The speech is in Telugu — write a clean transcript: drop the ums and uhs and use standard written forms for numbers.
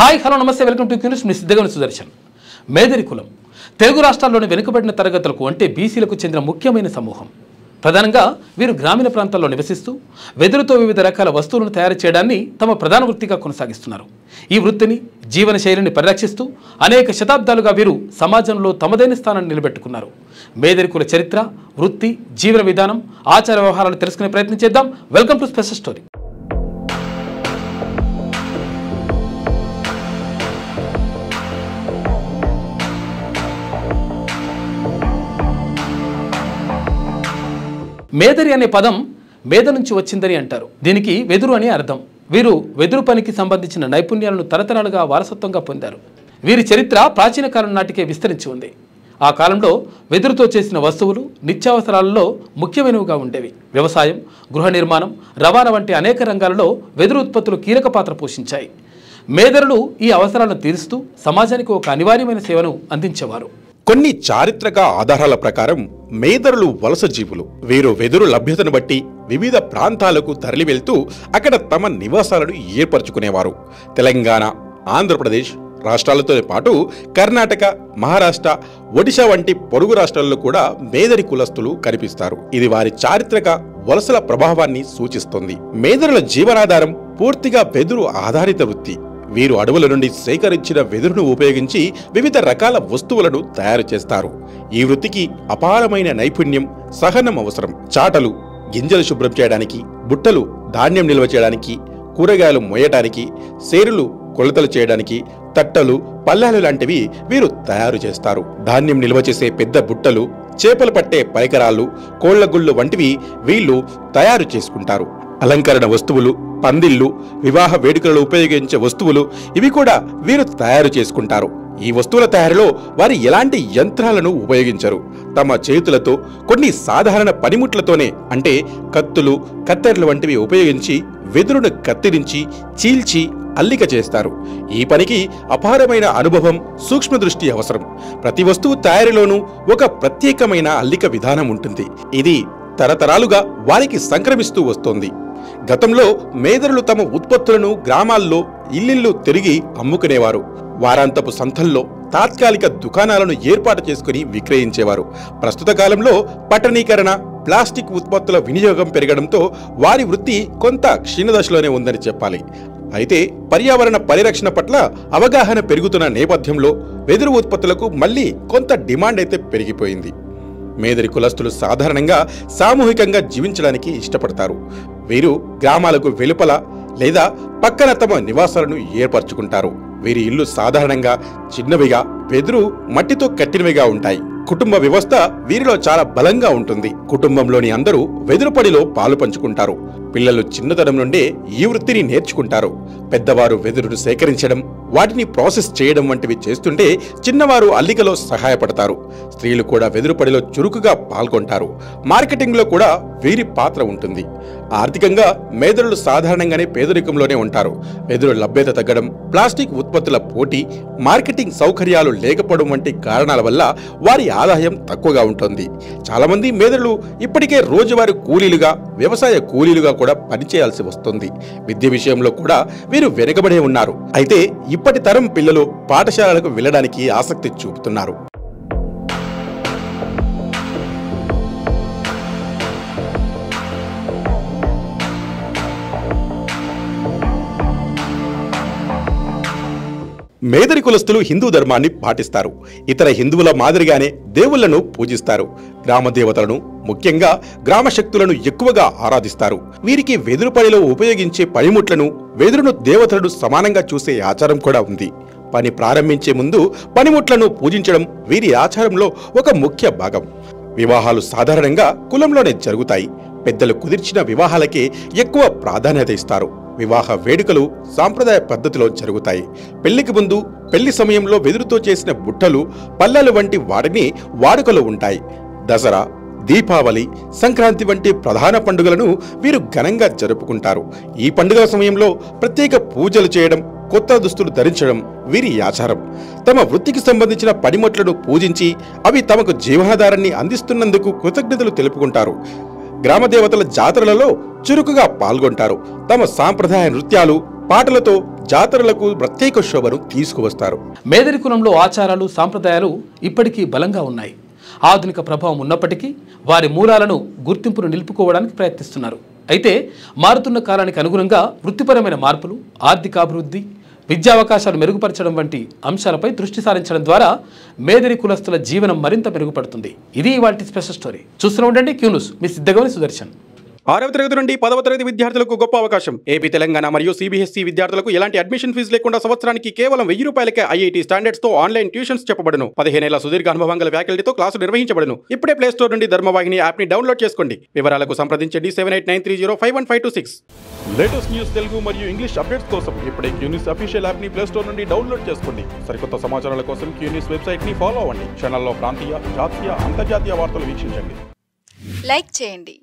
హాయ్ హలో నమస్తే వెల్కమ్ టు న్యూస్. మీ సిద్ధగని సుదర్శన్. మేదరి కులం తెలుగు రాష్ట్రాల్లోని వెనుకబడిన తరగతులకు అంటే బీసీలకు చెందిన ముఖ్యమైన సమూహం. ప్రధానంగా వీరు గ్రామీణ ప్రాంతాల్లో నివసిస్తూ వెదురుతో వివిధ రకాల వస్తువులను తయారు చేయడాన్ని తమ ప్రధాన వృత్తిగా కొనసాగిస్తున్నారు. ఈ వృత్తిని జీవన శైలిని పరిరక్షిస్తూ అనేక శతాబ్దాలుగా వీరు సమాజంలో తమదైన స్థానాన్ని నిలబెట్టుకున్నారు. మేదరి కుల చరిత్ర, వృత్తి, జీవన విధానం, ఆచార వ్యవహారాలు తెలుసుకునే ప్రయత్నం చేద్దాం. Welcome to special story. మేదరి అనే పదం మేద నుంచి వచ్చిందని అంటారు. దీనికి వెదురు అని అర్థం. వీరు వెదురు పనికి సంబంధించిన నైపుణ్యాలను తరతరాలుగా వారసత్వంగా పొందారు. వీరి చరిత్ర ప్రాచీన కాలం నాటికే విస్తరించి ఉంది. ఆ కాలంలో వెదురుతో చేసిన వస్తువులు నిత్యావసరాలలో ముఖ్యమైనవిగా ఉండేవి. వ్యవసాయం, గృహ నిర్మాణం, రవాణా వంటి అనేక రంగాలలో వెదురు ఉత్పత్తులు కీలక పాత్ర పోషించాయి. మేదరులు ఈ అవసరాలను తీరుస్తూ సమాజానికి ఒక అనివార్యమైన సేవను అందించేవారు. కొన్ని చారిత్రక ఆధారాల ప్రకారం మేదరులు వలస జీవులు. వీరు వెదురు లభ్యతను బట్టి వివిధ ప్రాంతాలకు తరలి వెళ్తూ అక్కడ తమ నివాసాలను ఏర్పరచుకునేవారు. తెలంగాణ, ఆంధ్రప్రదేశ్ రాష్ట్రాలతో పాటు కర్ణాటక, మహారాష్ట్ర, ఒడిశా వంటి పొరుగు రాష్ట్రాల్లో కూడా మేదరి కులస్తులు కనిపిస్తారు. ఇది వారి చారిత్రక వలసల ప్రభావాన్ని సూచిస్తుంది. మేదరుల జీవనాధారం పూర్తిగా వెదురు ఆధారిత వృత్తి. వీరు అడవుల నుండి సేకరించిన వెదురును ఉపయోగించి వివిధ రకాల వస్తువులను తయారు చేస్తారు. ఈ వృత్తికి అపారమైన నైపుణ్యం, సహనం అవసరం. చాటలు గింజలు శుభ్రం చేయడానికి, బుట్టలు ధాన్యం నిల్వ చేయడానికి, కూరగాయలు మోయడానికి, సేరులు కొలతలు చేయడానికి, తట్టలు, పల్లాలు లాంటివి వీరు తయారు చేస్తారు. ధాన్యం నిల్వ చేసే పెద్ద బుట్టలు, చేపలు పట్టే పరికరాలు, కోళ్లగుళ్ళు వంటివి వీళ్ళు తయారు చేసుకుంటారు. అలంకరణ వస్తువులు, పందిళ్లు, వివాహ వేడుకలలో ఉపయోగించే వస్తువులు ఇవి కూడా వీరు తయారు చేసుకుంటారు. ఈ వస్తువుల తయారీలో వారు ఎలాంటి యంత్రాలను ఉపయోగించరు. తమ చేతులతో కొన్ని సాధారణ పనిముట్లతోనే అంటే కత్తులు, కత్తెరలు వంటివి ఉపయోగించి వెదురును కత్తిరించి, చీల్చి అల్లిక చేస్తారు. ఈ పనికి అపారమైన అనుభవం, సూక్ష్మ దృష్టి అవసరం. ప్రతి వస్తువు తయారీలోనూ ఒక ప్రత్యేకమైన అల్లిక విధానం ఉంటుంది. ఇది తరతరాలుగా వారికి సంక్రమిస్తూ వస్తోంది. గతంలో మేదరులు తమ ఉత్పత్తులను గ్రామాల్లో ఇల్లిల్లు తిరిగి అమ్ముకునేవారు. వారాంతపు సంతల్లో తాత్కాలిక దుకాణాలను ఏర్పాటు చేసుకుని విక్రయించేవారు. ప్రస్తుత కాలంలో పట్టణీకరణ, ప్లాస్టిక్ ఉత్పత్తుల వినియోగం పెరగడంతో వారి వృత్తి కొంత క్షీణదశలోనే ఉందని చెప్పాలి. అయితే పర్యావరణ పరిరక్షణ పట్ల అవగాహన పెరుగుతున్న నేపథ్యంలో వెదురు ఉత్పత్తులకు మళ్లీ కొంత డిమాండ్ అయితే పెరిగిపోయింది. మేదరి కులస్తులు సాధారణంగా సామూహికంగా జీవించడానికి ఇష్టపడతారు. వీరు గ్రామాలకు వెలుపల లేదా పక్కన తమ నివాసాలను ఏర్పరచుకుంటారు. వీరి ఇల్లు సాధారణంగా చిన్నవిగా, వెదురు మట్టితో కట్టినవిగా ఉంటాయి. కుటుంబ వ్యవస్థ వీరిలో చాలా బలంగా ఉంటుంది. కుటుంబంలోని అందరూ వెదురు పనిలో పాలు పంచుకుంటారు. పిల్లలు చిన్నతనం నుండే ఈ వృత్తిని నేర్చుకుంటారు. పెద్దవారు వెదురును సేకరించడం, వాటిని ప్రాసెస్ చేయడం వంటివి చేస్తుంటే చిన్నవారు అల్లికలో సహాయపడతారు. స్త్రీలు కూడా వెదురు పనిలో చురుకుగా పాల్గొంటారు. మార్కెటింగ్లో కూడా వీరి పాత్ర ఉంటుంది. ఆర్థికంగా మేదరులు సాధారణంగానే పేదరికంలోనే ఉంటారు. వెదురు లభ్యత తగ్గడం, ప్లాస్టిక్ ఉత్పత్తుల పోటీ, మార్కెటింగ్ సౌకర్యాలు లేకపోవడం వంటి కారణాల వల్ల వారి ఆదాయం తక్కువగా ఉంటుంది. చాలా మంది మేదరులు ఇప్పటికే రోజువారీ కూలీలుగా, వ్యవసాయ కూలీలుగా కూడా పనిచేయాల్సి వస్తుంది. విద్య విషయంలో కూడా వీరు వెనుకబడే ఉన్నారు. అయితే ఇప్పటి తరం పిల్లలు పాఠశాలలకు వెళ్ళడానికి ఆసక్తి చూపుతున్నారు. మేదరి కులస్తులు హిందూ ధర్మాన్ని పాటిస్తారు. ఇతర హిందువుల మాదిరిగానే దేవుళ్లను పూజిస్తారు. గ్రామ దేవతలను, ముఖ్యంగా గ్రామ శక్తులను ఎక్కువగా ఆరాధిస్తారు. వీరికి వెదురు పనిలో ఉపయోగించే పనిముట్లను, వెదురును దేవతలను సమానంగా చూసే ఆచారం కూడా ఉంది. పని ప్రారంభించే ముందు పనిముట్లను పూజించడం వీరి ఆచారంలో ఒక ముఖ్య భాగం. వివాహాలు సాధారణంగా కులంలోనే జరుగుతాయి. పెద్దలు కుదిర్చిన వివాహాలకే ఎక్కువ ప్రాధాన్యత ఇస్తారు. వివాహ వేడుకలు సాంప్రదాయ పద్ధతిలో జరుగుతాయి. పెళ్లికి ముందు, పెళ్లి సమయంలో వెదురుతో చేసిన బుట్టలు, పల్లెలు వంటి వాటిని వాడుకలో ఉంటాయి. దసరా, దీపావళి, సంక్రాంతి వంటి ప్రధాన పండుగలను వీరు ఘనంగా జరుపుకుంటారు. ఈ పండుగల సమయంలో ప్రత్యేక పూజలు చేయడం, కొత్త దుస్తులు ధరించడం వీరి ఆచారం. తమ వృత్తికి సంబంధించిన పనిముట్లను పూజించి అవి తమకు జీవనాధారాన్ని అందిస్తున్నందుకు కృతజ్ఞతలు తెలుపుకుంటారు. గ్రామదేవతల జాతరలలో చురుకుగా పాల్గొంటారు. తమ సాంప్రదాయ నృత్యాలు, పాటలతో జాతరలకు ప్రత్యేక శోభను తీసుకువస్తారు. మేదరి కులంలో ఆచారాలు సాంప్రదాయాలు ఇప్పటికీ బలంగా ఉన్నాయి. ఆధునిక ప్రభావం ఉన్నప్పటికీ వారి మూలాలను గుర్తింపును నిలుపుకోవడానికి ప్రయత్నిస్తున్నారు. అయితే మారుతున్న కాలానికి అనుగుణంగా వృత్తిపరమైన మార్పులు, ఆర్థికాభివృద్ధి, విద్యావకాశాలు మెరుగుపరచడం వంటి అంశాలపై దృష్టి సారించడం ద్వారా మేదరి కులస్తుల జీవనం మరింత మెరుగుపడుతుంది. ఇది ఇవాల్టి స్పెషల్ స్టోరీ. చూస్తూనే ఉండండి క్యూ న్యూస్. మీ సిద్ధగౌని సుదర్శన్. 6వ తరగతి నుండి 10వ తరగతి విద్యార్థులకు గొప్ప అవకాశం. ఏపీ, తెలంగాణ మరియు సిబిఎస్ఈ విద్యార్థులకు ఎలాంటి అడ్మిషన్ ఫీజు లేకుండా సంవత్సరానికి కేవలం 1000 రూపాయలకే ఐఐటీ స్టాండర్డ్స్ తో ఆన్లైన్ ట్యూషన్స్ చెప్పబడును. 15 ఏళ్ల సుదీర్ఘ అనుభవం గల ఫ్యాకల్టీతో క్లాసు నిర్వహించబడును. ఇప్పుడే ప్లే స్టోర్ నుండి ధర్మవాహిని యాప్ ని డౌన్లోడ్ చేసుకోండి. వివరాలకు సంప్రదించండి 7893051526. లేటెస్ట్ న్యూస్ తెలుగు మరియు ఇంగ్లీష్ అప్డేట్స్ కోసం ఇప్పుడే క్యూ న్యూస్ అఫీషియల్ యాప్ ని ప్లే స్టోర్ నుండి డౌన్లోడ్ చేసుకోండి. సరికొత్త సమాచారాల కోసం క్యూ న్యూస్ వెబ్సైట్ ని ఫాలో అవ్వండి. ఛానల్లో ప్రాంతీయ, జాతీయ, అంతర్జాతీయ వార్తలు వీక్షించండి. లైక్ చేయండి.